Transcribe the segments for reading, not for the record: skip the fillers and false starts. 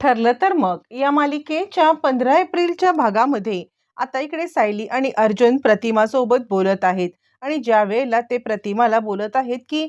ठरलं तर मग या मालिकेच्या 15 एप्रिलच्या भागामध्ये आता इकडे सायली आणि अर्जुन प्रतिमासोबत बोलत आहेत. आणि ज्या वेळेला ते प्रतिमाला बोलत आहेत की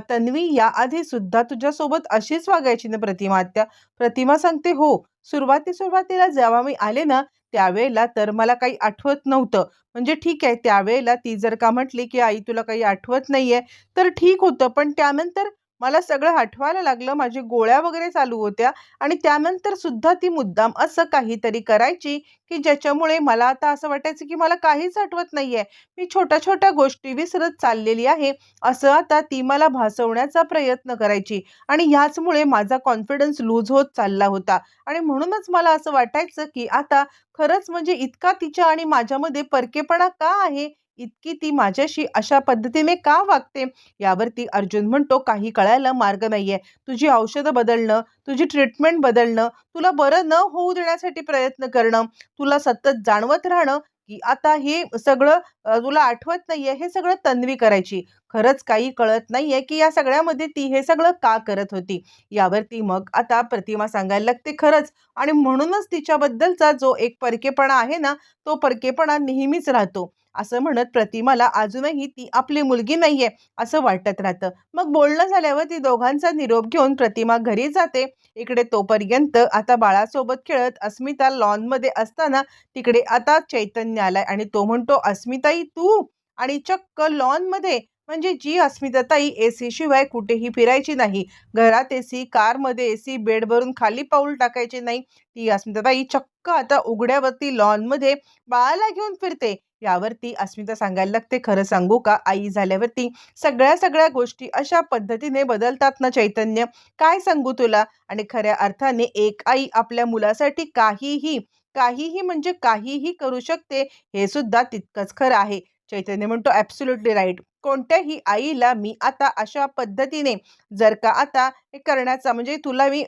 तन्वी याआधी सुद्धा तुझ्यासोबत अशीच वागायची ना प्रतिमा आत्या. प्रतिमा सांगते हो, सुरुवातीला जेव्हा मी आले ना त्यावेळेला तर मला काही आठवत नव्हतं. म्हणजे ठीक आहे, त्यावेळेला ती जर का म्हटली की आई तुला काही आठवत नाहीये तर ठीक होतं, पण त्यानंतर मला सगळं आठवायला लागलं. माझी गोळ्या वगैरे चालू होत्या आणि त्यानंतर सुद्धा ती मुद्दाम असं काहीतरी करायची, की ज्याच्यामुळे मला आता असं वाटायचं, की मला काहीच आठवत नाहीये. मी छोट्या-छोट्या गोष्टी विसरत चाललेली आहे, असं आता ती मला भासवण्याचा प्रयत्न करायची आणि ह्याचमुळे माझा कॉन्फिडन्स लूज होत चालला होता आणि म्हणूनच मला असं वाटायचं, की आता खरंच म्हणजे इतका तिच्या आणि माझ्यामध्ये परकेपणा का आहे? इतकी ती माझ्याशी अशा पद्धतीने का वागते? यावरती अर्जुन म्हणतो, "काही कळायला मार्ग नाहीये. तुझी औषधं बदलणं, तुझी ट्रीटमेंट बदलणं, तुला बरं न होऊ देण्यासाठी प्रयत्न करणं, तुला सतत जाणवत राहणं, की आता हे सगळं तुला आठवत नाहीये, हे सगळं तन्वी करायची. खरंच काही कळत नाहीये, की या सगळ्यामध्ये ती हे सगळं का करत होती?" यावरती मग आता प्रतिमा सांगायला लागते, "खरंच आणि म्हणूनच तिच्याबद्दलचा जो एक परकेपणा आहे ना, तो परकेपणा नेहमीच राहतो." असं म्हणत प्रतिमाला अजूनही ती आपली मुलगी नाहीये असं वाटत राहतं. मग बोलणं झाल्यावर ती दोघांचा निरोप घेऊन प्रतिमा घरी जाते. इकडे तोपर्यंत आता बाळासोबत खेळत अस्मिता लॉनमध्ये असताना तिकडे आता चैतन्य आलाय आणि तो म्हणतो, "अस्मिताई तू?" आणि चक्क लॉनमध्ये म्हणजे जी अस्मिताताई एसी शिवाय कुठेही फिरायची नाही. घरात एसी, कारमध्ये एसी, बेडवरून खाली पाऊल टाकायचे नाही. ती अस्मिताताई चक्क आता उघड्यावरती लॉनमध्ये बाळाला घेऊन फिरते. यावरती अस्मिता सांगायला लागते, "खरं सांगू का? आई झाल्यावरती सगळ्या गोष्टी अशा पद्धतीने बदलतात ना चैतन्य, काय सांगू तुला?" आणि खऱ्या अर्थाने एक आई आपल्या मुलासाठी काहीही म्हणजे काहीही करू शकते, हे सुद्धा तितकंच खरं आहे. चैतन्य म्हणतो, "ॲब्सोल्युटली राइट. कोणत्याही आईला मी आता अशा पद्धतीने जर का आता हे करण्याचा म्हणजे तुला मी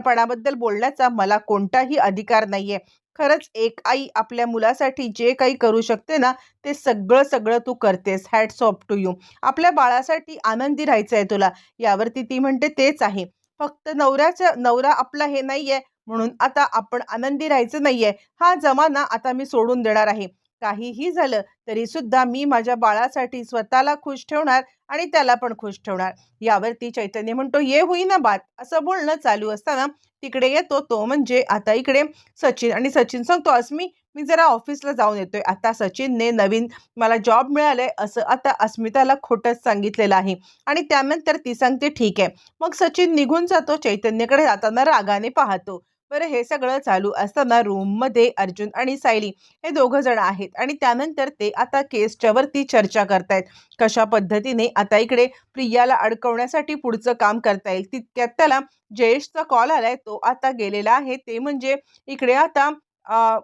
पणाबद्दल बोलण्याचा मला कोणताही अधिकार नाहीये. खरंच एक आई आपल्या मुलासाठी जे काही करू शकते ना, ते सगळं तू करतेस. Hats off to you. आपल्या बाळासाठी आनंदी राहायचं आहे तुला." यावरती ती म्हणते, "तेच आहे. फक्त नवरा आपला हे नाहीये, म्हणून आता आपण आनंदी राहायचं नाहीये. हा जमाना आता मी सोडून देणार आहे. काहीही झालं तरी सुद्धा मी माझ्या बाळासाठी स्वतःला खुश ठेवणार आणि त्याला पण खुश ठेवणार." यावरती चैतन्य म्हणतो, "ये हुई ना बात." असं बोलणं चालू असताना तिकडे येतो तो म्हणजे आता इकडे सचिन आणि सचिन सांगतो, "अस्मी, मी जरा ऑफिसला जाऊन येतोय." आता सचिनने नवीन मला जॉब मिळालाय असं आता अस्मिताला खोटंच सांगितलेलं आहे आणि त्यानंतर ती सांगते, "ठीक आहे." मग सचिन निघून जातो. चैतन्यकडे जाताना रागाने पाहतो. बरं, हे सगळं चालू असताना रूममध्ये अर्जुन आणि सायली हे दोघं जण आहेत आणि त्यानंतर ते आता केसच्या वरती चर्चा करतायत. कशा पद्धतीने आता इकडे प्रियाला अडकवण्यासाठी पुढचं काम करता येईल. तितक्यात त्याला जयेशचा कॉल आलाय. तो आता गेलेला आहे. ते म्हणजे इकडे आता अ,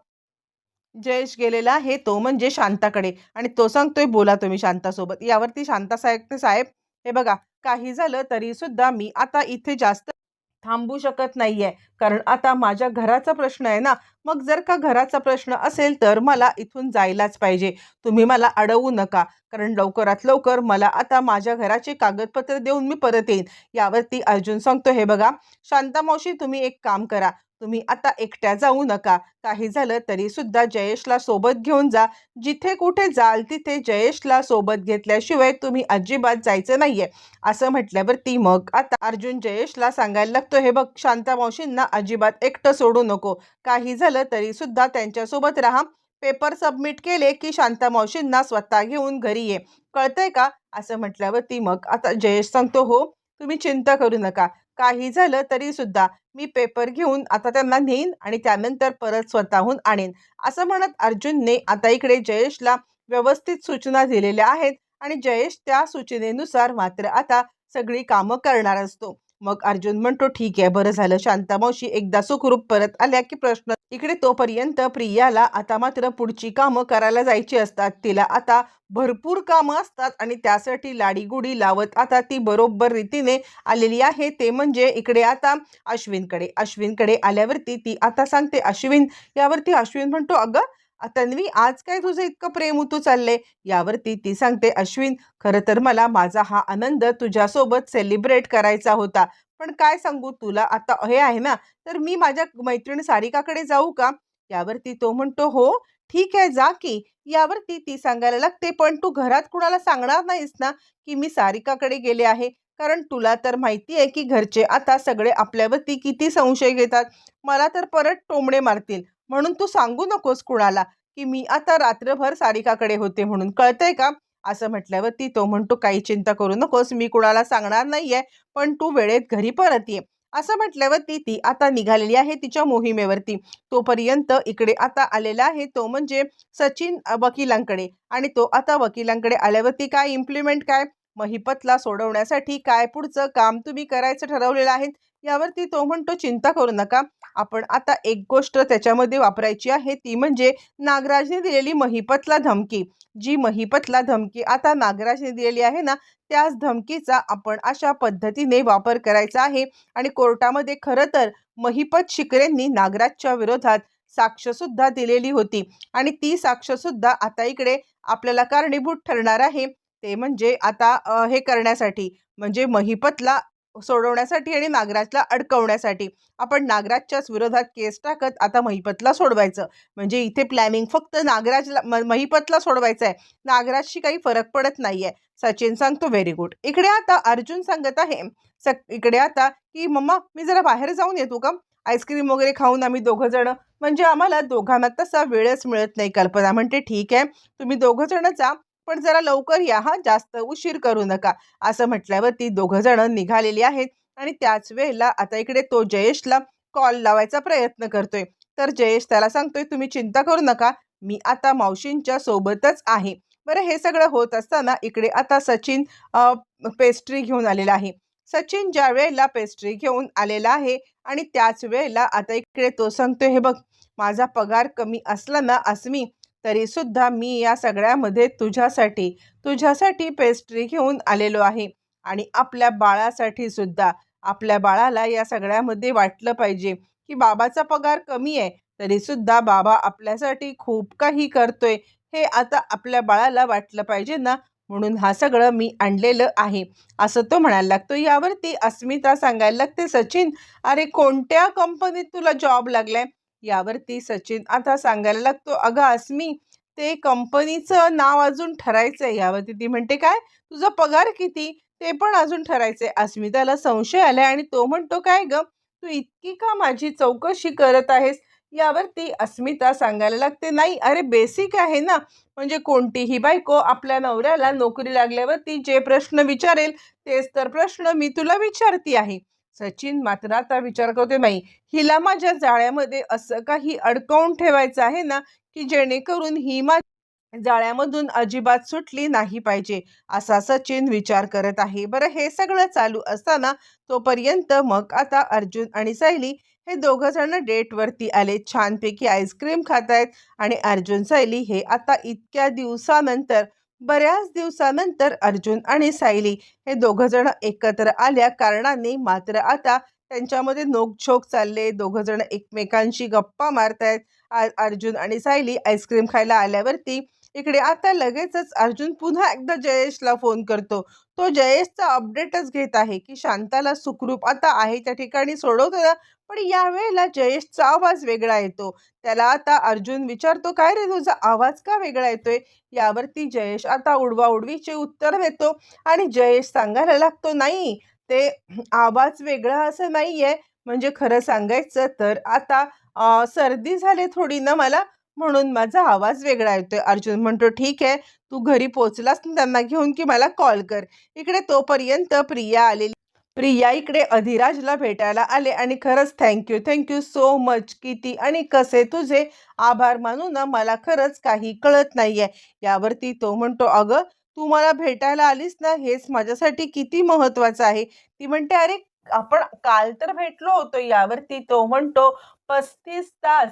जयेश गेलेला आहे तो म्हणजे शांताकडे आणि तो सांगतोय, "बोला तुम्ही शांतासोबत." यावरती शांता सांगते, "साहेब, हे बघा, काही झालं तरी सुद्धा मी आता इथे जास्त थांबू शकत नाहीये. कारण आता माझ्या घराचा प्रश्न आहे ना. मग जर का घराचा प्रश्न असेल तर मला इथून जायलाच पाहिजे. तुम्ही मला अडवू नका. कारण लवकरात लवकर मला आता माझ्या घराचे कागदपत्र देऊन मी परत येईन." यावरती अर्जुन सांगतो, "हे बघा, शांता मावशी, तुम्ही एक काम करा. तुम्ही आता एकट्या जाऊ नका. काही झालं तरी सुद्धा जयेशला सोबत घेऊन जा. जिथे कुठे जाल तिथे जयेशला सोबत घेतल्याशिवाय तुम्ही अजिबात जायचं नाहीये." असं म्हटल्यावरती मग आता अर्जुन जयेशला सांगायला लागतो, "हे बघ, शांता मावशींना अजिबात एकटं सोडू नको. काही झालं तरी सुद्धा त्यांच्यासोबत राहा. पेपर सबमिट केले की शांता मावशींना स्वतः घेऊन घरी ये. कळतंय का?" असं म्हटल्यावरती मग आता जयेश सांगतो, "हो, तुम्ही चिंता करू नका. काही झालं तरी सुद्धा मी पेपर घेऊन आता त्यांना नेईन आणि त्यानंतर परत स्वतःहून आणेन." असं म्हणत अर्जुनने आता इकडे जयेशला व्यवस्थित सूचना दिलेल्या आहेत आणि जयेश त्या सूचनेनुसार मात्र आता सगळी कामं करणार असतो. मग अर्जुन म्हणतो, "ठीक आहे, बरं झालं शांता मावशी एकदा सुखरूप परत आल्या की प्रश्न." इकडे तोपर्यंत प्रियाला आता मात्र पुढची कामं करायला जायची असतात. तिला आता भरपूर कामं असतात आणि त्यासाठी लाडीगुडी लावत आता ती बरोबर रीतीने आलेली आहे. ते म्हणजे इकडे आता अश्विनकडे आल्यावरती ती आता सांगते, "अश्विन." यावरती अश्विन म्हणतो, "अगं तन्वी, आज काय तुझं इतकं प्रेम उतू चाललंय?" यावरती ती सांगते, "अश्विन, खरं तर मला माझा हा आनंद तुझ्यासोबत सेलिब्रेट करायचा होता. पण काय सांगू तुला आता हे आहे ना, तर मी माझ्या मैत्रीण सारिकाकडे जाऊ का? यावरती तो म्हणतो, "हो, ठीक आहे जा की." यावरती ती सांगायला लागते, "पण तू घरात कुणाला सांगणार नाहीस ना, की मी सारिकाकडे गेले आहे? कारण तुला तर माहिती आहे, की घरचे आता सगळे आपल्यावरती किती संशय घेतात. मला तर परत टोमणे मारतील. म्हणून तू सांगू नकोस कुणाला, की मी आता रात्रभर सारिकाकडे होते म्हणून. कळतंय का?" असं म्हटल्यावरती तो म्हणतो, "काही चिंता करू नकोस. मी कुणाला सांगणार नाहीये, पण तू वेळेत घरी परत ये." असं म्हटल्यावरती ती आता निघालेली आहे तिच्या मोहिमेवरती. तोपर्यंत इकडे आता आलेला आहे तो म्हणजे सचिन वकिलांकडे आणि तो आता वकिलांकडे आल्यावरती काय इम्प्लिमेंट काय? महिपतला सोडवण्यासाठी काय पुढचं काम तुम्ही करायचं ठरवलेलं आहे? यावरती तो म्हणतो, "चिंता करू नका. आपण आता एक गोष्ट त्याच्यामध्ये वापरायची आहे, ती म्हणजे नागराजने दिलेली महिपतला धमकी. जी महिपतला धमकी आता नागराजने दिलेली आहे ना, त्याच धमकीचा आपण अशा पद्धतीने वापर करायचा आहे आणि कोर्टामध्ये खरं तर महिपत शिकरेंनी नागराजच्या विरोधात साक्षसुद्धा दिलेली होती आणि ती साक्षसुद्धा आता इकडे आपल्याला कारणीभूत ठरणार आहे. ते म्हणजे आता हे करण्यासाठी म्हणजे महिपतला सोडवण्यासाठी आणि नागराजला अडकवण्यासाठी. आपण नागराजच्याच विरोधात केस टाकत आता महिपतला सोडवायचं. म्हणजे इथे प्लॅनिंग फक्त नागराजला महिपतला सोडवायचं आहे. नागराजशी काही फरक पडत नाहीये. सचिन सांगतो, "व्हेरी गुड." इकडे आता अर्जुन सांगत आहे, इकडे आता की "मम्मा, मी जरा बाहेर जाऊन येतो का? आईस्क्रीम वगैरे खाऊन आम्ही दोघं जण म्हणजे आम्हाला दोघांना तसा वेळच मिळत नाही." कल्पना म्हणते, "ठीक आहे, तुम्ही दोघं जण जा, पण जरा लवकर या हां, जास्त उशीर करू नका." असं म्हटल्यावरती दोघं जण निघालेली आहेत आणि त्याच वेळेला आता इकडे तो जयेशला कॉल लावायचा प्रयत्न करतोय. तर जयेश त्याला सांगतोय, "तुम्ही चिंता करू नका, मी आता मावशींच्या सोबतच आहे." बरं हे सगळं होत असताना इकडे आता सचिन पेस्ट्री घेऊन आलेला आहे. सचिन ज्या वेळेला पेस्ट्री घेऊन आलेला आहे आणि त्याच वेळेला आता इकडे तो सांगतोय, "हे बघ, माझा पगार कमी असला ना अस्मी, तरीसुद्धा मी या सगळ्यामध्ये तुझ्यासाठी पेस्ट्री घेऊन आलेलो आहे आणि आपल्या बाळासाठी सुद्धा. आपल्या बाळाला या सगळ्यामध्ये वाटलं पाहिजे, की बाबाचा पगार कमी आहे, तरीसुद्धा बाबा आपल्यासाठी खूप काही करतोय. हे आता आपल्या बाळाला वाटलं पाहिजे ना, म्हणून हा सगळं मी आणलेलं आहे." असं तो म्हणायला लागतो. यावरती अस्मिता सांगायला लागते, "सचिन, अरे कोणत्या कंपनीत तुला जॉब लागलाय?" यावरती सचिन आता सांगायला लागतो, "अगं अस्मी, ते कंपनीचं नाव अजून ठरायचंय." यावरती ती म्हणते, "काय? तुझा पगार किती? ते पण अजून ठरायचंय." अस्मिताला संशय आलाय आणि तो म्हणतो, "काय गं, तू इतकी का माझी चौकशी करत आहेस?" यावरती अस्मिता सांगायला लागते, "नाही, अरे बेसिक आहे ना. म्हणजे कोणतीही बायको आपल्या नवऱ्याला नोकरी लागल्यावरती जे प्रश्न विचारेल, तेच तर प्रश्न मी तुला विचारती आहे." सचिन मात्र आता विचार करतो, "नाही, हिला माझ्या जाळ्यामध्ये असं काही अडकवून ठेवायचं आहे ना, की जेणेकरून ही जाळ्यामधून अजिबात सुटली नाही पाहिजे." असा सचिन विचार करत आहे. बरं हे सगळं चालू असताना तोपर्यंत मग आता अर्जुन आणि सायली हे दोघं जण डेटवरती आले. छानपैकी आईस्क्रीम खातायत आणि अर्जुन सायली हे आता इतक्या दिवसानंतर, बऱ्याच दिवसानंतर अर्जुन आणि सायली हे दोघं जण एकत्र आल्या कारणाने मात्र आता त्यांच्यामध्ये नोकझोक चालले. दोघं जण एकमेकांशी गप्पा मारतायत. अर्जुन आणि सायली आईस्क्रीम खायला आल्यावरती इकडे आता लगेचच अर्जुन पुन्हा एकदा जयेशला फोन करतो. तो जयेशचा अपडेटच घेत आहे, की शांताला सुखरूप आता आहे त्या ठिकाणी सोडवतो ना, पण यावेळेला जयेशचा आवाज वेगळा येतो. त्याला आता अर्जुन विचारतो, "काय रे तुझा आवाज का वेगळा येतोय?" यावरती जयेश आता उडवाउडवीचे उत्तर देतो आणि जयेश सांगायला लागतो, "नाही, ते आवाज वेगळा असं नाहीये. म्हणजे खरं सांगायचं तर आता सर्दी झाली थोडी ना मला, म्हणून माझा आवाज वेगळा येतोय." अर्जुन म्हणतो, "ठीक आहे, तू घरी पोहोचलास ना त्यांना घेऊन की मला कॉल कर." इकडे तोपर्यंत प्रिया आलेली. प्रिया इकडे अधिराजला भेटायला आले आणि खरंच थँक यू सो मच. किती आणि कसे तुझे आभार मानू ना, मला खरंच काही कळत नाहीये. यावरती तो म्हणतो, "अगं, तू मला भेटायला आलीस ना, हेच माझ्यासाठी किती महत्वाचं आहे." ती म्हणते, "अरे, आपण काल तर भेटलो होतो." यावरती तो म्हणतो, "35 तास,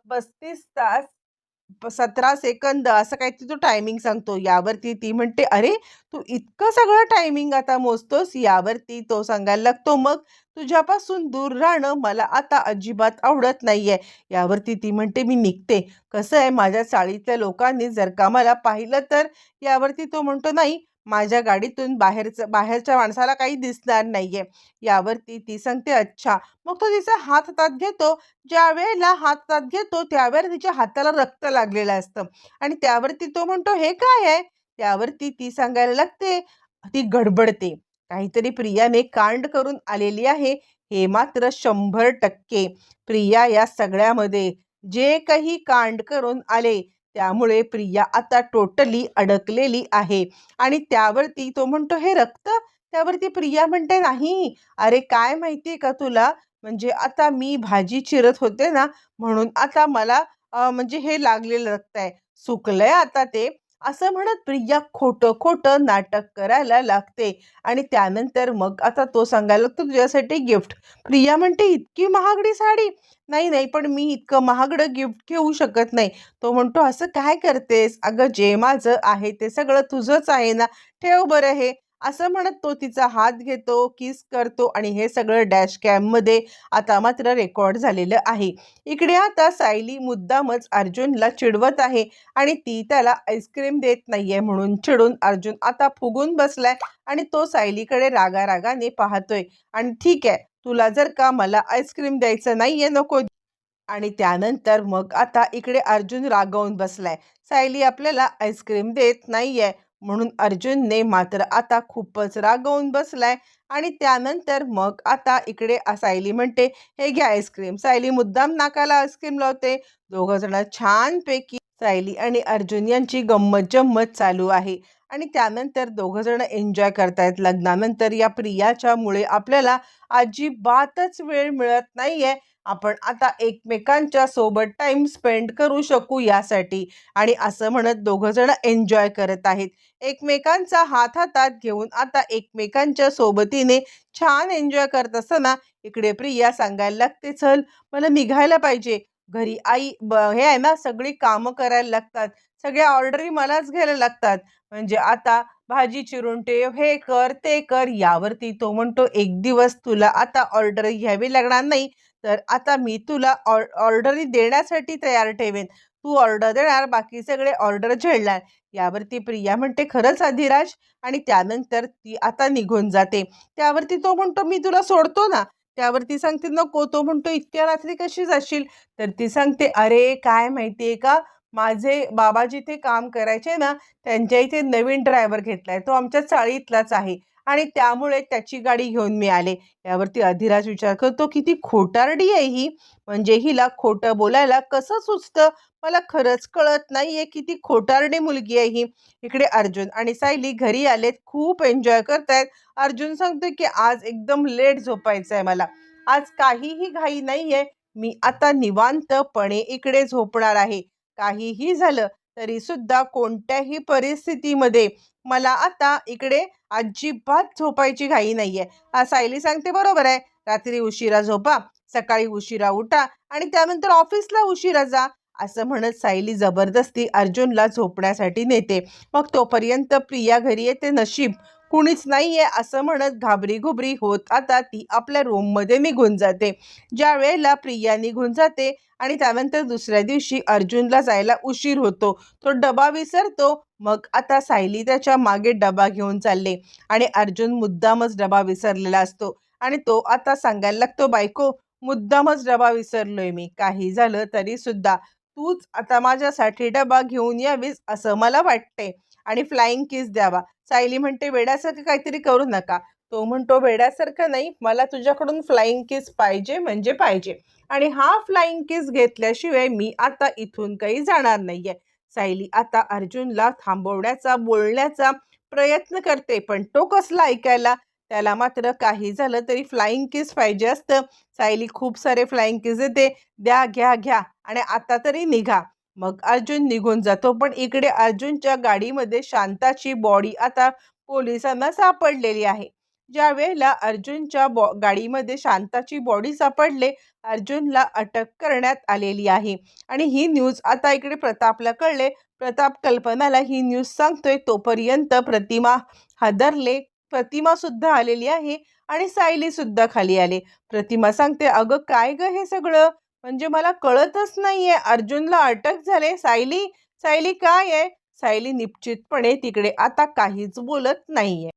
35 तास 17 सेकंद असं काहीतरी तो टायमिंग सांगतो." यावरती ती म्हणते, "अरे, तू इतकं सगळं टायमिंग आता मोजतोस?" यावरती तो सांगायला लागतो, "मग तुझ्यापासून दूर राहणं मला आता अजिबात आवडत नाहीये." यावरती ती म्हणते, "मी निघते. कसं आहे, माझ्या चाळीतल्या लोकांनी जर का मला पाहिलं तर?" यावरती तो म्हणतो, "नाही, माझ्या गाडीतून बाहेरच्या माणसाला काही दिसणार नाहीये. यावरती ती सांगते, अच्छा. मग तो तिचा हात हातात घेतो. ज्या वेळेला हात हातात घेतो त्यावेळेला तिच्या हाताला रक्त लागलेलं असतं आणि त्यावरती तो म्हणतो, हे काय आहे? त्यावरती ती सांगायला लागते, ती गडबडते. काहीतरी प्रियाने कांड करून आलेली आहे, हे मात्र 100% प्रिया या सगळ्यामध्ये जे काही कांड करून आले त्यामुळे प्रिया आता टोटली अडकलेली आहे. आणि त्यावरती तो म्हणतो, हे रक्त? त्यावरती प्रिया म्हणते, नाही, अरे काय माहितीये का तुला, म्हणजे आता मी भाजी चिरत होते ना, म्हणून आता मला म्हणजे हे लागलेलं रक्त आहे, सुकलंय आता ते. असं म्हणत प्रिया खोटं खोटं नाटक करायला लागते. आणि त्यानंतर मग आता तो सांगायला लागतो, तुझ्यासाठी गिफ्ट. प्रिया म्हणते, इतकी महागडी साडी? नाही नाही, पण मी इतकं महागडं गिफ्ट घेऊ शकत नाही. तो म्हणतो, असं काय करतेस अगं, जे माझं आहे ते सगळं तुझंच आहे ना, ठेव बरं हे. असं म्हणत तो तिचा हात घेतो, किस करतो आणि हे सगळं डॅश कॅम मध्ये आता मात्र रेकॉर्ड झालेलं आहे. इकडे आता सायली मुद्दामच अर्जुनला चिडवत आहे आणि ती त्याला आईस्क्रीम देत नाहीये म्हणून चिडून अर्जुन आता फुगून बसलाय आणि तो सायलीकडे रागारागाने पाहतोय. आणि ठीक आहे, तुला जर का मला आईस्क्रीम द्यायचं नाहीये, नको. आणि त्यानंतर मग आता इकडे अर्जुन रागावून बसलाय. सायली आपल्याला आईस्क्रीम देत नाहीये म्हणून अर्जुनने मात्र आता खूपच रागावून बसलाय. आणि त्यानंतर मग आता इकडे सायली म्हणते, हे घ्या आईस्क्रीम. सायली मुद्दाम नाकाला आईस्क्रीम लावते. दोघं जण छानपैकी सायली आणि अर्जुन यांची गंमत जम्मत चालू आहे. आणि त्यानंतर दोघं जण एन्जॉय करतायत. लग्नानंतर या प्रियाच्या मुळे आपल्याला अजिबातच वेळ मिळत नाहीये. आपण आता एकमेकांच्या सोबत टाइम स्पेंड करू शकू यासाठी. आणि असं म्हणत दोघं जण एन्जॉय करत आहेत. एकमेकांचा हात हातात घेऊन आता एकमेकांच्या सोबतीने छान एन्जॉय करत असताना इकडे प्रिया सांगायला लागते, चल, मला निघायला पाहिजे. घरी आई हे आहे ना, सगळी कामं करायला लागतात, सगळ्या ऑर्डरी मलाच घ्यायला लागतात. म्हणजे आता भाजी चिरून ठेव, हे कर ते कर. यावरती तो म्हणतो, एक दिवस तुला आता ऑर्डर घ्यावी लागणार नाही, तर आता मी तुला ऑर्डर देण्यासाठी तयार ठेवेन. तू ऑर्डर देणार, बाकी सगळे ऑर्डर झेलणार. यावरती प्रिया म्हणते, खरंच अधिराज? आणि त्यानंतर ती आता निघून जाते. त्यावरती तो म्हणतो, मी तुला सोडतो ना. त्यावरती सांगते, नको. तो म्हणतो, इतक्या रात्री कशी जाशील? तर ती सांगते, अरे काय माहितीये का, माझे बाबा जिथे काम करायचे ना, त्यांच्या इथे नवीन ड्रायव्हर घेतलाय, तो आमच्या चाळीतलाच आहे आणि त्यामुळे त्याची गाडी घेऊन मी आले. यावरती अधिराज विचार करतो, किती खोटारडी आहे ही, म्हणजे हिला खोटं बोलायला कसं सुचतं, मला खरंच कळत नाहीये, किती खोटारडी मुलगी आहे ही. इकडे अर्जुन आणि सायली घरी आलेत, खूप एन्जॉय करतायत. अर्जुन सांगतोय की आज एकदम लेट झोपायचं आहे मला, आज काहीही घाई नाहीये, मी आता निवांतपणे इकडे झोपणार आहे. काहीही झालं तरी सुद्धा कोणत्याही परिस्थितीमध्ये मला आता इकडे अजिबात झोपायची घाई नाहीये. सायली सांगते, बरोबर आहे, रात्री उशिरा झोपा, सकाळी उशिरा उठा आणि त्यानंतर ऑफिसला उशिरा जा. असं म्हणत सायली जबरदस्ती अर्जुनला झोपण्यासाठी नेते. मग तोपर्यंत प्रिया घरी येते. नशीब कुणीच नाहीये असं म्हणत घाबरी घुबरी होत आता ती आपल्या रूममध्ये निघून जाते. ज्या वेळेला प्रिया निघून जाते आणि त्यानंतर दुसऱ्या दिवशी अर्जुनला जायला उशीर होतो, तो डबा विसरतो. मग आता सायली त्याच्या मागे डबा घेऊन चालले आणि अर्जुन मुद्दामच डबा विसरलेला असतो आणि तो आता सांगायला लागतो, बायको, मुद्दामच डबा विसरलोय मी, काही झालं तरी सुद्धा तूच आता माझ्यासाठी डबा घेऊन यावीस असं मला वाटते आणि फ्लाइंग किस द्यावा. सायली म्हणते, वेड्यासारखं काहीतरी करू नका. तो म्हणतो, वेड्यासारखं नाही, मला तुझ्याकडून फ्लाइंग किस पाहिजे म्हणजे पाहिजे आणि हा फ्लाइंग किस घेतल्याशिवाय मी आता इथून काही जाणार नाहीये. सायली आता अर्जुनला थांबवण्याचा बोलण्याचा प्रयत्न करते, पण तो कसला ऐकायला, त्याला मात्र काही झालं तरी फ्लाइंग किस पाहिजे असतं. सायली खूप सारे फ्लाइंग किस देते, द्या, घ्या घ्या आणि आता तरी निघा. मग अर्जुन निघून जातो. पण इकडे अर्जुनच्या गाडीमध्ये शांताची बॉडी आता पोलिसांना सापडलेली आहे. ज्या वेळेला अर्जुनच्या गाडीमध्ये शांताची बॉडी सापडले, अर्जुनला अटक करण्यात आलेली आहे. आणि ही न्यूज आता इकडे प्रतापला कळले. प्रताप कल्पनाला ही न्यूज सांगतोय. तोपर्यंत प्रतिमा हादरले. प्रतिमा सुद्धा आलेली आहे आणि सायली सुद्धा खाली आले. प्रतिमा सांगते, अगं काय ग हे सगळं, म्हणजे मला कळतच नाहीये, अर्जुनला अटक झाले. सायली, सायली काय आहे? सायली निश्चितपणे तिकडे आता काहीच बोलत नाहीये.